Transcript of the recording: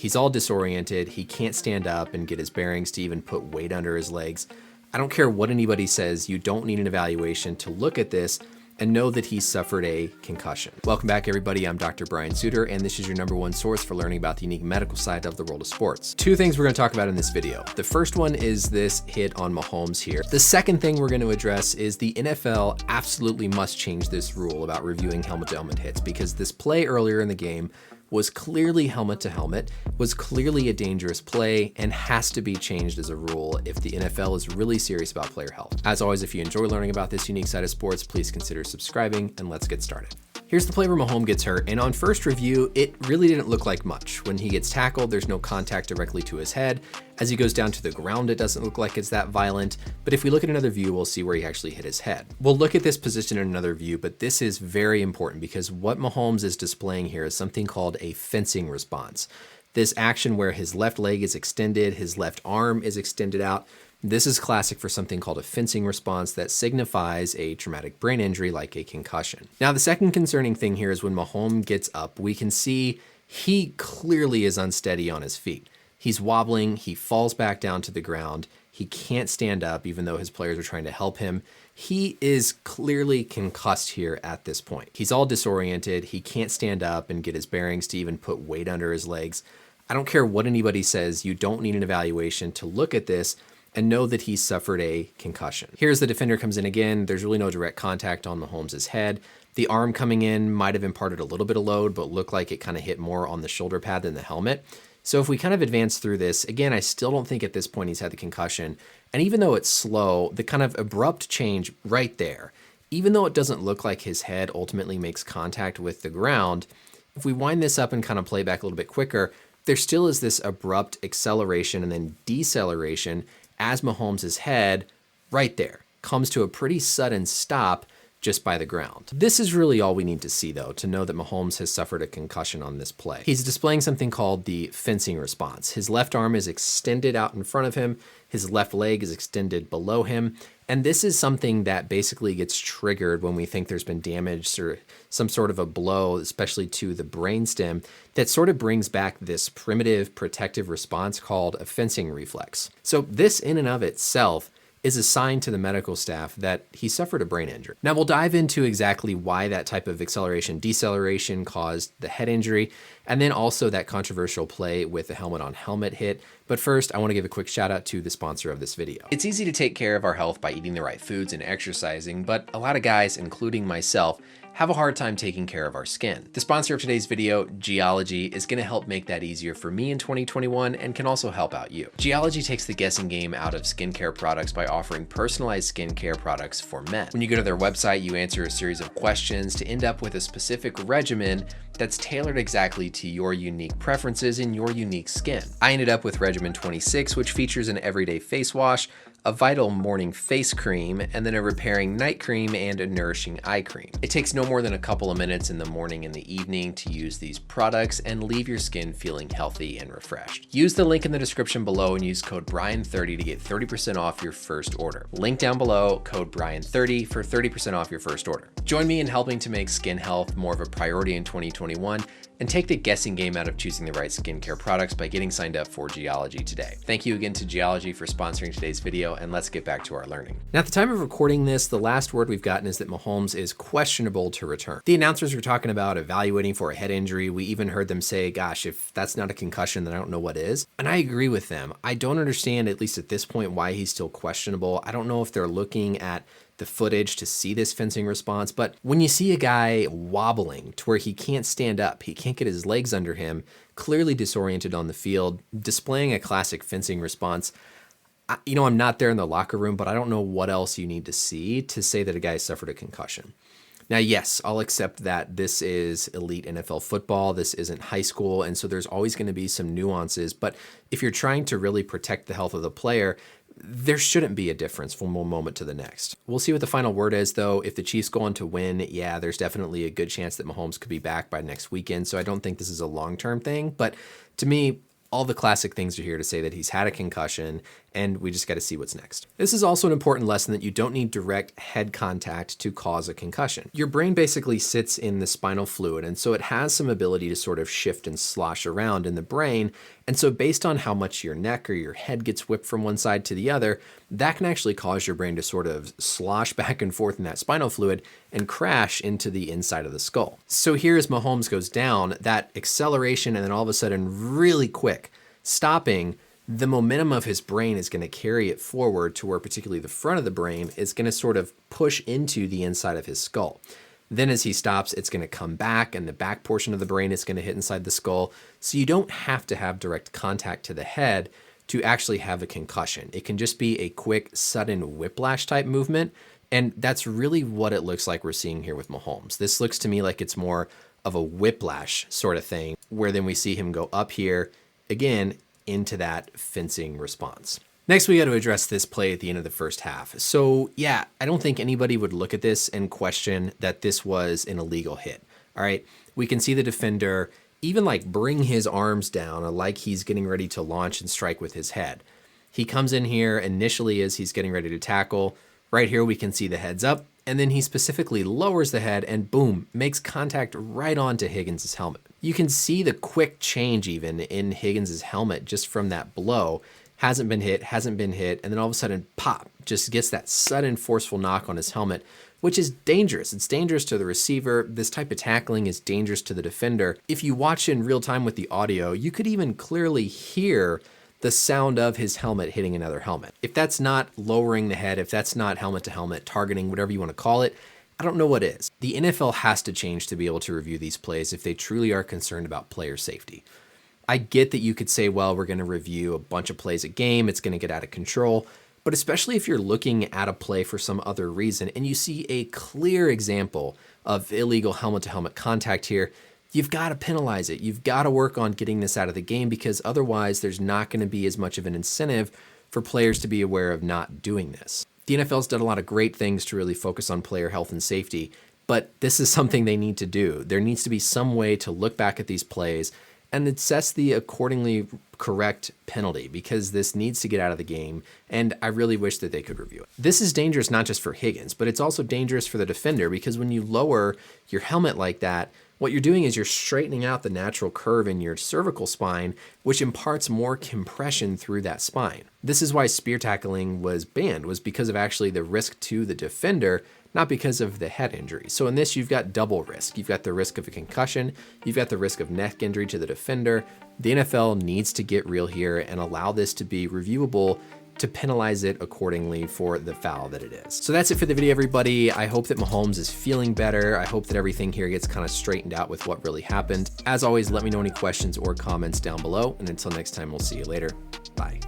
He's all disoriented. He can't stand up and get his bearings to even put weight under his legs. I don't care what anybody says, you don't need an evaluation to look at this and know that he suffered a concussion. Welcome back, everybody. I'm Dr. Brian Sutterer, and this is your #1 source for learning about the unique medical side of the world of sports. Two things we're gonna talk about in this video. The first one is this hit on Mahomes here. The second thing we're gonna address is the NFL absolutely must change this rule about reviewing helmet-to-helmet hits, because this play earlier in the game was clearly helmet to helmet, was clearly a dangerous play, and has to be changed as a rule if the NFL is really serious about player health. As always, if you enjoy learning about this unique side of sports, please consider subscribing, and let's get started. Here's the play where Mahomes gets hurt, and on first review, it really didn't look like much. When he gets tackled, there's no contact directly to his head. As he goes down to the ground, it doesn't look like it's that violent, but if we look at another view, we'll see where he actually hit his head. We'll look at this position in another view, but this is very important because what Mahomes is displaying here is something called a fencing response. This action where his left leg is extended, his left arm is extended out. This is classic for something called a fencing response that signifies a traumatic brain injury like a concussion. Now, the second concerning thing here is when Mahomes gets up, we can see he clearly is unsteady on his feet. He's wobbling, he falls back down to the ground, he can't stand up even though his players are trying to help him. He is clearly concussed here at this point. He's all disoriented, he can't stand up and get his bearings to even put weight under his legs. I don't care what anybody says, you don't need an evaluation to look at this and know that he suffered a concussion. Here's the defender comes in again. There's really no direct contact on Mahomes' head. The arm coming in might have imparted a little bit of load, but looked like it kind of hit more on the shoulder pad than the helmet. So if we kind of advance through this, again, I still don't think at this point he's had the concussion. And even though it's slow, the kind of abrupt change right there, even though it doesn't look like his head ultimately makes contact with the ground, if we wind this up and kind of play back a little bit quicker, there still is this abrupt acceleration and then deceleration as Mahomes' head, right there, comes to a pretty sudden stop just by the ground. This is really all we need to see, though, to know that Mahomes has suffered a concussion on this play. He's displaying something called the fencing response. His left arm is extended out in front of him, his left leg is extended below him, and this is something that basically gets triggered when we think there's been damage or some sort of a blow, especially to the brainstem, that sort of brings back this primitive protective response called a fencing reflex. So this in and of itself is a sign to the medical staff that he suffered a brain injury. Now we'll dive into exactly why that type of acceleration deceleration caused the head injury, and then also that controversial play with the helmet on helmet hit. But first, I want to give a quick shout out to the sponsor of this video. It's easy to take care of our health by eating the right foods and exercising, but a lot of guys, including myself, have a hard time taking care of our skin. The sponsor of today's video, Geology, is going to help make that easier for me in 2021 and can also help out you. Geology takes the guessing game out of skincare products by offering personalized skincare products for men. When you go to their website, you answer a series of questions to end up with a specific regimen that's tailored exactly to your unique preferences and your unique skin. I ended up with Regimen 26, which features an everyday face wash, a vital morning face cream, and then a repairing night cream and a nourishing eye cream. It takes no more than a couple of minutes in the morning and the evening to use these products and leave your skin feeling healthy and refreshed. Use the link in the description below and use code Brian30 to get 30% off your first order. Link down below, code Brian30 for 30% off your first order. Join me in helping to make skin health more of a priority in 2021 and take the guessing game out of choosing the right skincare products by getting signed up for Geology today. Thank you again to Geology for sponsoring today's video, and let's get back to our learning. Now, at the time of recording this, the last word we've gotten is that Mahomes is questionable to return. The announcers were talking about evaluating for a head injury. We even heard them say, gosh, if that's not a concussion, then I don't know what is. And I agree with them. I don't understand, at least at this point, why he's still questionable. I don't know if they're looking at the footage to see this fencing response, but when you see a guy wobbling to where he can't stand up, he can't get his legs under him, clearly disoriented on the field, displaying a classic fencing response, I'm not there in the locker room, but I don't know what else you need to see to say that a guy suffered a concussion. Now, yes, I'll accept that this is elite NFL football. This isn't high school. And so there's always going to be some nuances. But if you're trying to really protect the health of the player, there shouldn't be a difference from one moment to the next. We'll see what the final word is, though. If the Chiefs go on to win, yeah, there's definitely a good chance that Mahomes could be back by next weekend. So I don't think this is a long-term thing. But to me, all the classic things are here to say that he's had a concussion and we just got to see what's next. This is also an important lesson that you don't need direct head contact to cause a concussion. Your brain basically sits in the spinal fluid, and so it has some ability to sort of shift and slosh around in the brain. And so based on how much your neck or your head gets whipped from one side to the other, that can actually cause your brain to sort of slosh back and forth in that spinal fluid and crash into the inside of the skull. So here as Mahomes goes down, that acceleration and then all of a sudden really quick stopping, the momentum of his brain is going to carry it forward to where particularly the front of the brain is going to sort of push into the inside of his skull. Then as he stops, it's going to come back and the back portion of the brain is going to hit inside the skull. So you don't have to have direct contact to the head to actually have a concussion. It can just be a quick, sudden whiplash type movement. And that's really what it looks like we're seeing here with Mahomes. This looks to me like it's more of a whiplash sort of thing, where then we see him go up here again into that fencing response. Next, we got to address this play at the end of the first half. So yeah, I don't think anybody would look at this and question that this was an illegal hit. All right, we can see the defender even like bring his arms down like he's getting ready to launch and strike with his head. He comes in here initially as he's getting ready to tackle. Right here, we can see the heads up, and then he specifically lowers the head and boom, makes contact right onto Higgins' helmet. You can see the quick change even in Higgins' helmet just from that blow. Hasn't been hit, and then all of a sudden, pop, just gets that sudden forceful knock on his helmet, which is dangerous. It's dangerous to the receiver. This type of tackling is dangerous to the defender. If you watch in real time with the audio, you could even clearly hear the sound of his helmet hitting another helmet. If that's not lowering the head, if that's not helmet to helmet targeting, whatever you want to call it, I don't know what is. The NFL has to change to be able to review these plays if they truly are concerned about player safety. I get that you could say, well, we're going to review a bunch of plays a game, it's going to get out of control, but especially if you're looking at a play for some other reason and you see a clear example of illegal helmet to helmet contact here, you've got to penalize it. You've got to work on getting this out of the game, because otherwise there's not going to be as much of an incentive for players to be aware of not doing this. The NFL's done a lot of great things to really focus on player health and safety, but this is something they need to do. There needs to be some way to look back at these plays and assess the accordingly correct penalty, because this needs to get out of the game, and I really wish that they could review it. This is dangerous not just for Higgins, but it's also dangerous for the defender, because when you lower your helmet like that, what you're doing is you're straightening out the natural curve in your cervical spine, which imparts more compression through that spine. This is why spear tackling was banned, was because of actually the risk to the defender, not because of the head injury. So in this, you've got double risk. You've got the risk of a concussion, you've got the risk of neck injury to the defender. The NFL needs to get real here and allow this to be reviewable to penalize it accordingly for the foul that it is. So that's it for the video, everybody. I hope that Mahomes is feeling better. I hope that everything here gets kind of straightened out with what really happened. As always, let me know any questions or comments down below. And until next time, we'll see you later. Bye.